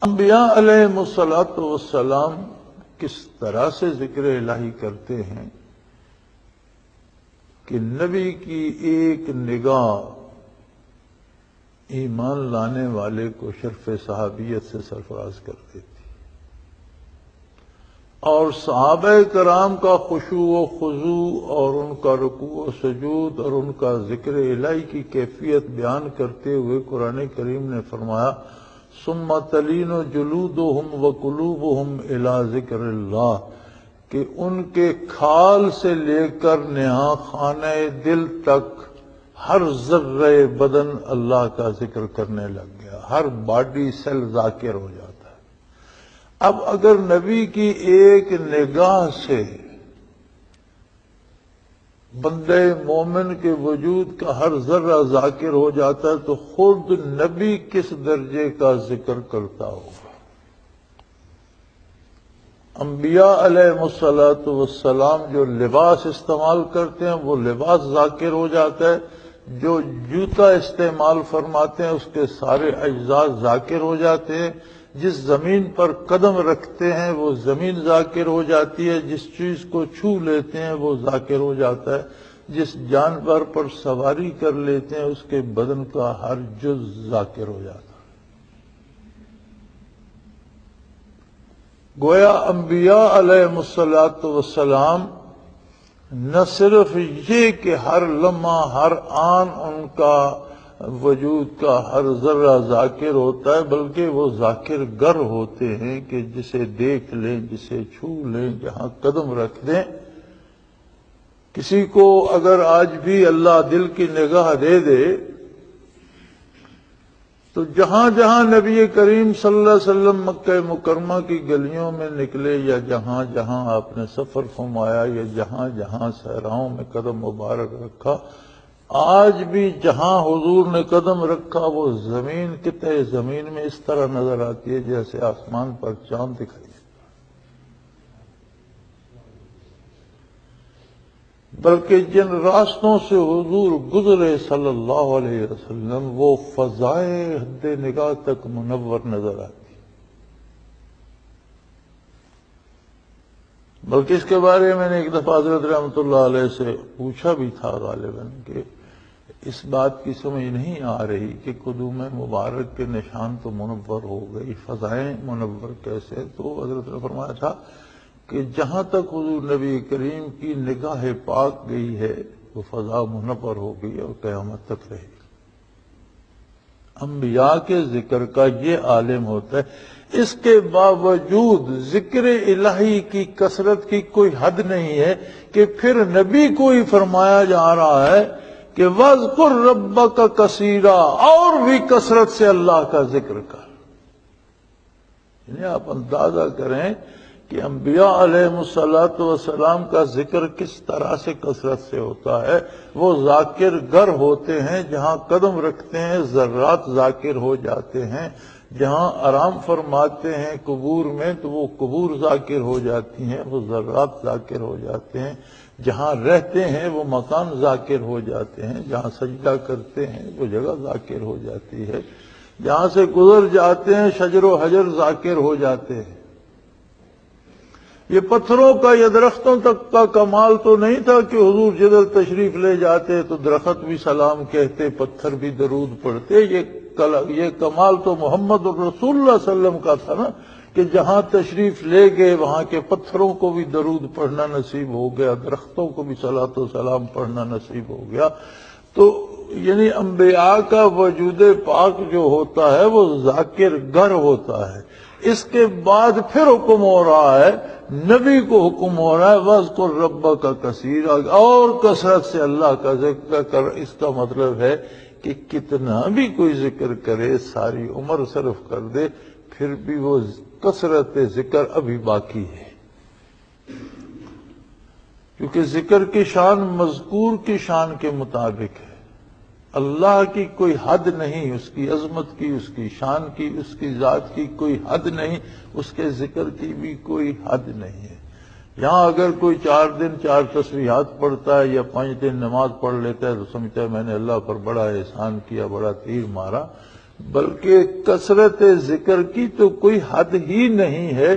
انبیاء علیہم الصلوۃ والسلام کس طرح سے ذکر الہی کرتے ہیں کہ نبی کی ایک نگاہ ایمان لانے والے کو شرف صحابیت سے سرفراز کر دیتی، اور صحابہ کرام کا خشوع و خضوع اور ان کا رکوع و سجود اور ان کا ذکر الہی کی کیفیت بیان کرتے ہوئے قرآن کریم نے فرمایا ثم تلین جلودہم وقلوبہم الی ذکر اللہ، کہ ان کے کھال سے لے کر نہا خانہ دل تک ہر ذرہ بدن اللہ کا ذکر کرنے لگ گیا، ہر باڈی سیل ذاکر ہو جاتا ہے۔ اب اگر نبی کی ایک نگاہ سے بندے مومن کے وجود کا ہر ذرہ ذاکر ہو جاتا ہے تو خود نبی کس درجے کا ذکر کرتا ہوگا۔ انبیاء علیہ الصلوۃ والسلام جو لباس استعمال کرتے ہیں وہ لباس ذاکر ہو جاتا ہے، جو جوتا استعمال فرماتے ہیں اس کے سارے اجزاء ذاکر ہو جاتے ہیں، جس زمین پر قدم رکھتے ہیں وہ زمین ذاکر ہو جاتی ہے، جس چیز کو چھو لیتے ہیں وہ ذاکر ہو جاتا ہے، جس جانور پر سواری کر لیتے ہیں اس کے بدن کا ہر جز ذاکر ہو جاتا ہے۔ گویا انبیاء علیہ الصلوۃ والسلام نہ صرف یہ کہ ہر لمحہ ہر آن ان کا وجود کا ہر ذرہ ذاکر ہوتا ہے، بلکہ وہ ذاکر گر ہوتے ہیں کہ جسے دیکھ لیں، جسے چھو لیں، جہاں قدم رکھ دیں۔ کسی کو اگر آج بھی اللہ دل کی نگاہ دے دے تو جہاں جہاں نبی کریم صلی اللہ علیہ وسلم مکہ مکرمہ کی گلیوں میں نکلے، یا جہاں جہاں آپ نے سفر فرمایا، یا جہاں جہاں صحراؤں میں قدم مبارک رکھا، آج بھی جہاں حضور نے قدم رکھا وہ زمین قطع زمین میں اس طرح نظر آتی ہے جیسے آسمان پر چاند دکھائی دیتا۔ بلکہ جن راستوں سے حضور گزرے صلی اللہ علیہ وسلم وہ فضائے حد نگاہ تک منور نظر آتی۔ بلکہ اس کے بارے میں نے ایک دفعہ حضرت رحمۃ اللہ علیہ سے پوچھا بھی تھا غالباً کہ اس بات کی سمجھ نہیں آ رہی کہ قدوم مبارک کے نشان تو منور ہو گئی، فضائیں منور کیسے؟ تو حضرت نے فرمایا تھا کہ جہاں تک حضور نبی کریم کی نگاہ پاک گئی ہے وہ فضا منور ہو گئی اور قیامت تک رہے گی۔ انبیاء کے ذکر کا یہ عالم ہوتا ہے، اس کے باوجود ذکر الہی کی کثرت کی کوئی حد نہیں ہے کہ پھر نبی کو ہی فرمایا جا رہا ہے کہ وَاذْكُرْ رَبَّكَ كَثِيرًا، اور بھی کثرت سے اللہ کا ذکر کر۔ یعنی آپ اندازہ کریں کہ انبیاء علیہ الصلوۃ والسلام کا ذکر کس طرح سے کثرت سے ہوتا ہے۔ وہ ذاکر گر ہوتے ہیں، جہاں قدم رکھتے ہیں ذرات ذاکر ہو جاتے ہیں، جہاں آرام فرماتے ہیں قبور میں تو وہ قبور ذاکر ہو جاتی ہیں، وہ ذرات ذاکر ہو جاتے ہیں، جہاں رہتے ہیں وہ مکان ذاکر ہو جاتے ہیں، جہاں سجدہ کرتے ہیں وہ جگہ ذاکر ہو جاتی ہے، جہاں سے گزر جاتے ہیں شجر و حجر ذاکر ہو جاتے ہیں۔ یہ پتھروں کا یا درختوں تک کا کمال تو نہیں تھا کہ حضور جدھر تشریف لے جاتے تو درخت بھی سلام کہتے، پتھر بھی درود پڑھتے۔ یہ کمال تو محمد رسول اللہ صلی اللہ علیہ وسلم کا تھا نا کہ جہاں تشریف لے گئے وہاں کے پتھروں کو بھی درود پڑھنا نصیب ہو گیا، درختوں کو بھی صلاۃ و سلام پڑھنا نصیب ہو گیا۔ تو یعنی انبیاء کا وجود پاک جو ہوتا ہے وہ ذاکر گر ہوتا ہے۔ اس کے بعد پھر حکم ہو رہا ہے، نبی کو حکم ہو رہا ہے وَاذْكُرْ رَبَّكَ كَثِيرًا، اور کثرت سے اللہ کا ذکر کر۔ اس کا مطلب ہے کہ کتنا بھی کوئی ذکر کرے، ساری عمر صرف کر دے، پھر بھی وہ کثرت ذکر ابھی باقی ہے، کیونکہ ذکر کی شان مذکور کی شان کے مطابق ہے۔ اللہ کی کوئی حد نہیں، اس کی عظمت کی، اس کی شان کی، اس کی ذات کی کوئی حد نہیں، اس کے ذکر کی بھی کوئی حد نہیں ہے۔ یہاں اگر کوئی 4 دن 4 تسبیحات پڑھتا ہے یا 5 دن نماز پڑھ لیتا ہے تو سمجھتا ہے میں نے اللہ پر بڑا احسان کیا، بڑا تیر مارا، بلکہ کثرت ذکر کی تو کوئی حد ہی نہیں ہے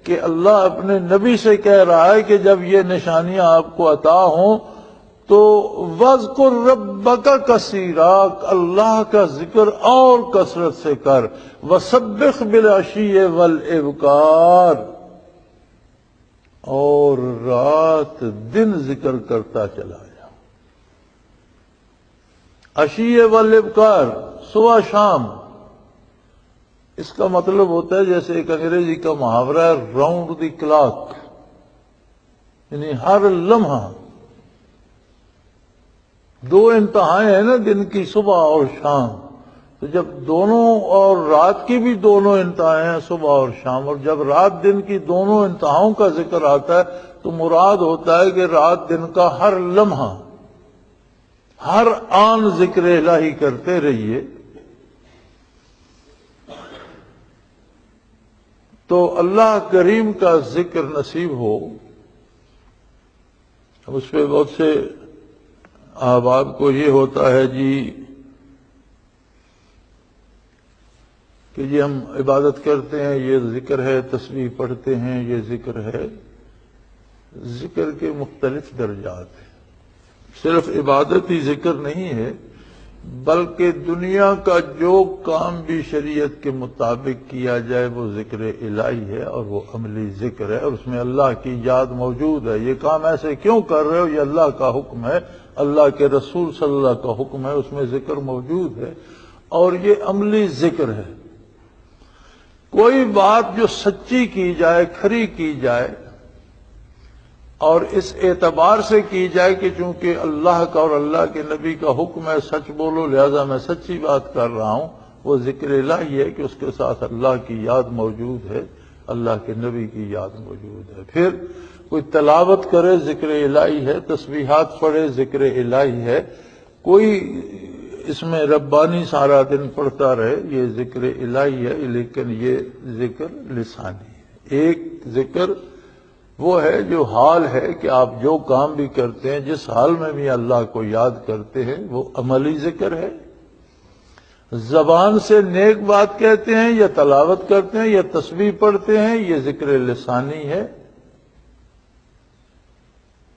کہ اللہ اپنے نبی سے کہہ رہا ہے کہ جب یہ نشانیاں آپ کو عطا ہوں تو وَاذْكُرْ رَبَّكَ كَثِيرًا، اللہ کا ذکر اور کثرت سے کر، وَسَبِّحْ بِالْعَشِيِّ وَالْإِبْكَارِ، اور رات دن ذکر کرتا چلا جا۔ عشیہ والابکار، صبح شام، اس کا مطلب ہوتا ہے جیسے ایک انگریزی کا محاورہ ہے راؤنڈ دی کلاک، یعنی ہر لمحہ۔ دو انتہائیں ہیں نا دن کی، صبح اور شام، تو جب دونوں اور رات کی بھی دونوں انتہائیں ہیں صبح اور شام، اور جب رات دن کی دونوں انتہاؤں کا ذکر آتا ہے تو مراد ہوتا ہے کہ رات دن کا ہر لمحہ، ہر آن ذکر الہی کرتے رہیے۔ تو اللہ کریم کا ذکر نصیب ہو۔ اس پہ بہت سے احباب کو یہ ہوتا ہے کہ جی ہم عبادت کرتے ہیں، یہ ذکر ہے، تسبیح پڑھتے ہیں، یہ ذکر ہے۔ ذکر کے مختلف درجات ہیں، صرف عبادت ہی ذکر نہیں ہے، بلکہ دنیا کا جو کام بھی شریعت کے مطابق کیا جائے وہ ذکر الہی ہے، اور وہ عملی ذکر ہے، اور اس میں اللہ کی یاد موجود ہے۔ یہ کام ایسے کیوں کر رہے ہو، یہ اللہ کا حکم ہے، اللہ کے رسول صلی اللہ کا حکم ہے، اس میں ذکر موجود ہے، اور یہ عملی ذکر ہے۔ کوئی بات جو سچی کی جائے، کھری کی جائے، اور اس اعتبار سے کی جائے کہ چونکہ اللہ کا اور اللہ کے نبی کا حکم ہے سچ بولو، لہذا میں سچی بات کر رہا ہوں، وہ ذکر الہی ہے کہ اس کے ساتھ اللہ کی یاد موجود ہے، اللہ کے نبی کی یاد موجود ہے۔ پھر کوئی تلاوت کرے، ذکر الہی ہے، تسبیحات پڑھے، ذکر الہی ہے، کوئی اس میں ربانی سارا دن پڑھتا رہے، یہ ذکر الہی ہے، لیکن یہ ذکر لسانی ہے۔ ایک ذکر وہ ہے جو حال ہے کہ آپ جو کام بھی کرتے ہیں، جس حال میں بھی اللہ کو یاد کرتے ہیں، وہ عملی ذکر ہے۔ زبان سے نیک بات کہتے ہیں یا تلاوت کرتے ہیں یا تسبیح پڑھتے ہیں، یہ ذکر لسانی ہے۔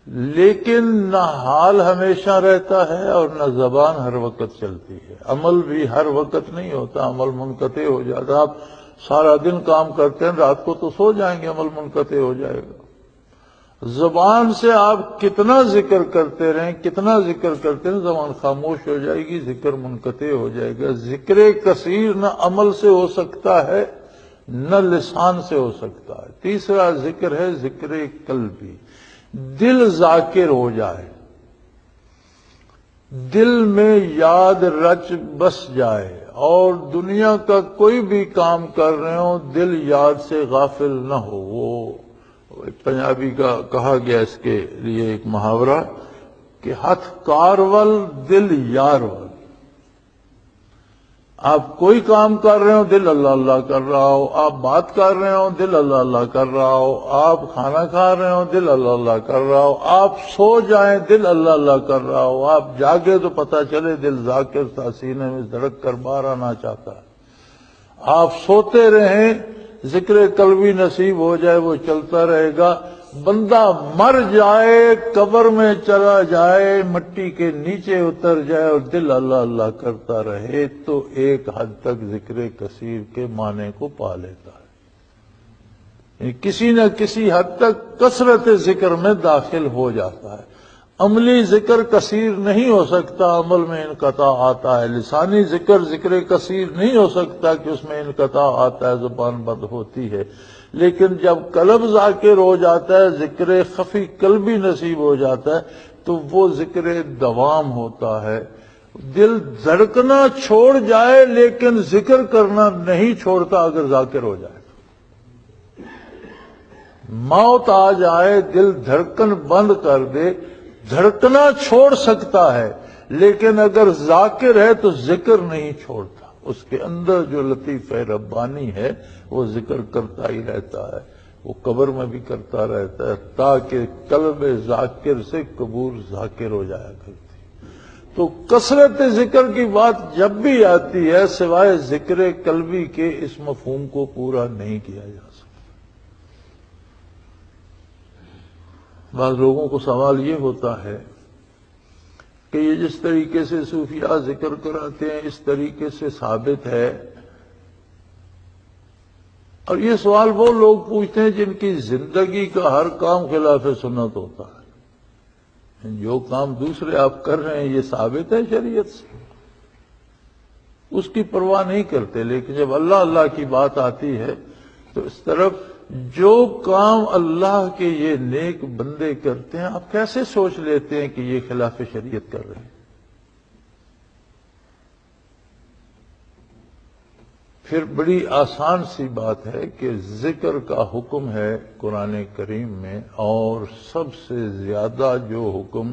لیکن نہ حال ہمیشہ رہتا ہے اور نہ زبان ہر وقت چلتی ہے، عمل بھی ہر وقت نہیں ہوتا، عمل منقطع ہو جاتا۔ آپ سارا دن کام کرتے ہیں، رات کو تو سو جائیں گے، عمل منقطع ہو جائے گا۔ زبان سے آپ کتنا ذکر کرتے رہیں، کتنا ذکر کرتے ہیں، زبان خاموش ہو جائے گی، ذکر منقطع ہو جائے گا۔ ذکر کثیر نہ عمل سے ہو سکتا ہے نہ لسان سے ہو سکتا ہے۔ تیسرا ذکر ہے ذکر قلبی، دل ذاکر ہو جائے، دل میں یاد رچ بس جائے، اور دنیا کا کوئی بھی کام کر رہے ہوں دل یاد سے غافل نہ ہو۔ وہ ایک پنجابی کا کہا گیا اس کے لیے ایک محاورہ کہ ہتھ کارول دل یار ول۔ آپ کوئی کام کر رہے ہو دل اللہ اللہ کر رہا ہو، آپ بات کر رہے ہو دل اللہ اللہ کر رہا ہو، آپ کھانا کھا رہے ہو دل اللہ اللہ کر رہا ہو، آپ سو جائیں دل اللہ اللہ کر رہا ہو، آپ جاگے تو پتہ چلے دل ذاکر تھا، سینے میں دھڑک کر باہر آنا چاہتا ہے۔ آپ سوتے رہیں، ذکر قلبی نصیب ہو جائے، وہ چلتا رہے گا۔ بندہ مر جائے، قبر میں چلا جائے، مٹی کے نیچے اتر جائے اور دل اللہ اللہ کرتا رہے تو ایک حد تک ذکر کثیر کے معنی کو پا لیتا ہے، کسی نہ کسی حد تک کثرت ذکر میں داخل ہو جاتا ہے۔ عملی ذکر کثیر نہیں ہو سکتا، عمل میں انقطاع آتا ہے۔ لسانی ذکر ذکر کثیر نہیں ہو سکتا کہ اس میں انقطاع آتا ہے، زبان بند ہوتی ہے۔ لیکن جب قلب ذاکر ہو جاتا ہے، ذکر خفی قلبی نصیب ہو جاتا ہے، تو وہ ذکر دوام ہوتا ہے۔ دل دھڑکنا چھوڑ جائے لیکن ذکر کرنا نہیں چھوڑتا اگر ذاکر ہو جائے۔ موت آ جائے، دل دھڑکن بند کر دے، دھڑکنا چھوڑ سکتا ہے، لیکن اگر ذاکر ہے تو ذکر نہیں چھوڑتا۔ اس کے اندر جو لطیف ربانی ہے وہ ذکر کرتا ہی رہتا ہے، وہ قبر میں بھی کرتا رہتا ہے، تاکہ قلب ذاکر سے قبور ذاکر ہو جایا کرتی۔ تو کثرت ذکر کی بات جب بھی آتی ہے سوائے ذکر قلبی کے اس مفہوم کو پورا نہیں کیا جا سکتا۔ بعض لوگوں کو سوال یہ ہوتا ہے کہ یہ جس طریقے سے صوفیاء ذکر کراتے ہیں اس طریقے سے ثابت ہے؟ اور یہ سوال وہ لوگ پوچھتے ہیں جن کی زندگی کا ہر کام خلاف سنت ہوتا ہے۔ جو کام دوسرے آپ کر رہے ہیں یہ ثابت ہے شریعت سے، اس کی پرواہ نہیں کرتے، لیکن جب اللہ اللہ کی بات آتی ہے تو اس طرف جو کام اللہ کے یہ نیک بندے کرتے ہیں آپ کیسے سوچ لیتے ہیں کہ یہ خلاف شریعت کر رہے ہیں؟ پھر بڑی آسان سی بات ہے کہ ذکر کا حکم ہے قرآن کریم میں، اور سب سے زیادہ جو حکم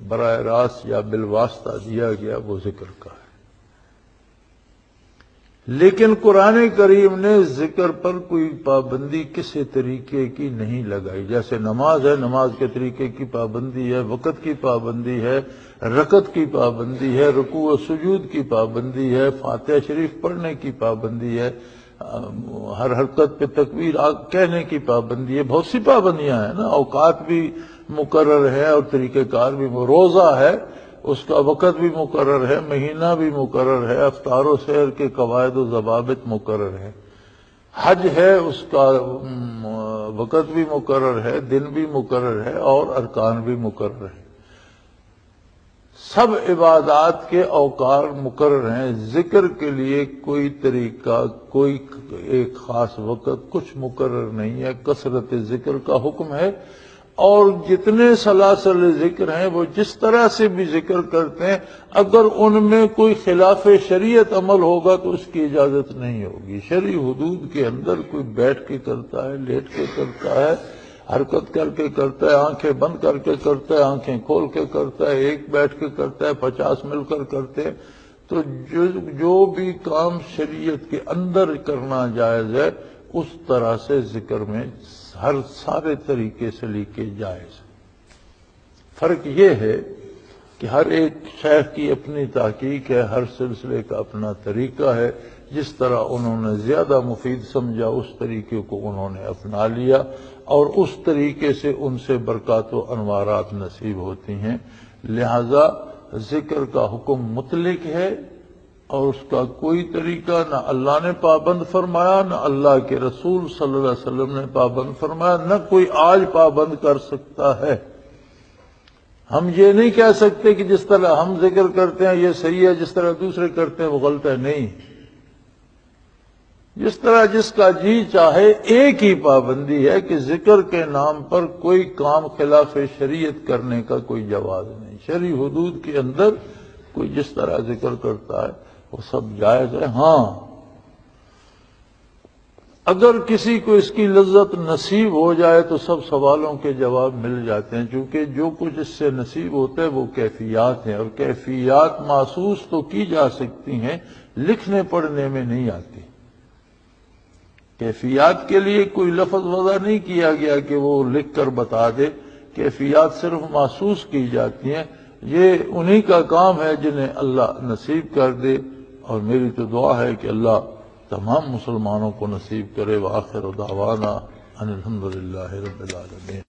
براہ راست یا بالواسطہ دیا گیا وہ ذکر کا ہے۔ لیکن قرآن کریم نے ذکر پر کوئی پابندی کسی طریقے کی نہیں لگائی۔ جیسے نماز ہے، نماز کے طریقے کی پابندی ہے، وقت کی پابندی ہے، رکعت کی پابندی ہے، رکوع و سجود کی پابندی ہے، فاتحہ شریف پڑھنے کی پابندی ہے، ہر حرکت پہ تکبیر کہنے کی پابندی ہے، بہت سی پابندیاں ہیں نا۔ اوقات بھی مقرر ہے اور طریقہ کار بھی، روزہ ہے اس کا وقت بھی مقرر ہے، مہینہ بھی مقرر ہے، افطار و سحر کے قواعد و ضوابط مقرر ہے، حج ہے اس کا وقت بھی مقرر ہے، دن بھی مقرر ہے اور ارکان بھی مقرر ہے۔ سب عبادات کے اوقات مقرر ہیں، ذکر کے لیے کوئی طریقہ، کوئی ایک خاص وقت کچھ مقرر نہیں ہے۔ کثرت ذکر کا حکم ہے، اور جتنے سلاسل ذکر ہیں وہ جس طرح سے بھی ذکر کرتے ہیں، اگر ان میں کوئی خلاف شریعت عمل ہوگا تو اس کی اجازت نہیں ہوگی۔ شرعی حدود کے اندر کوئی بیٹھ کے کرتا ہے، لیٹ کے کرتا ہے، حرکت کر کے کرتا ہے، آنکھیں بند کر کے کرتا ہے، آنکھیں کھول کے کرتا ہے، ایک بیٹھ کے کرتا ہے، 50 مل کر کرتے ہیں، تو جو بھی کام شریعت کے اندر کرنا جائز ہے اس طرح سے ذکر میں ہر سارے طریقے سے لیکے جائز۔ فرق یہ ہے کہ ہر ایک شیخ کی اپنی تحقیق ہے، ہر سلسلے کا اپنا طریقہ ہے، جس طرح انہوں نے زیادہ مفید سمجھا اس طریقے کو انہوں نے اپنا لیا، اور اس طریقے سے ان سے برکات و انوارات نصیب ہوتی ہیں۔ لہذا ذکر کا حکم مطلق ہے، اور اس کا کوئی طریقہ نہ اللہ نے پابند فرمایا، نہ اللہ کے رسول صلی اللہ علیہ وسلم نے پابند فرمایا، نہ کوئی آج پابند کر سکتا ہے۔ ہم یہ نہیں کہہ سکتے کہ جس طرح ہم ذکر کرتے ہیں یہ صحیح ہے، جس طرح دوسرے کرتے ہیں وہ غلط ہے، نہیں۔ جس طرح جس کا جی چاہے، ایک ہی پابندی ہے کہ ذکر کے نام پر کوئی کام خلاف شریعت کرنے کا کوئی جواز نہیں۔ شرعی حدود کے اندر کوئی جس طرح ذکر کرتا ہے وہ سب جائز ہے۔ ہاں، اگر کسی کو اس کی لذت نصیب ہو جائے تو سب سوالوں کے جواب مل جاتے ہیں، چونکہ جو کچھ اس سے نصیب ہوتا ہے وہ کیفیات ہیں، اور کیفیات محسوس تو کی جا سکتی ہیں، لکھنے پڑھنے میں نہیں آتی۔ کیفیات کے لیے کوئی لفظ وضع نہیں کیا گیا کہ وہ لکھ کر بتا دے، کیفیات صرف محسوس کی جاتی ہیں۔ یہ انہی کا کام ہے جنہیں اللہ نصیب کر دے، اور میری تو دعا ہے کہ اللہ تمام مسلمانوں کو نصیب کرے۔ وآخر دعوانا ان الحمدللہ رب العالمین۔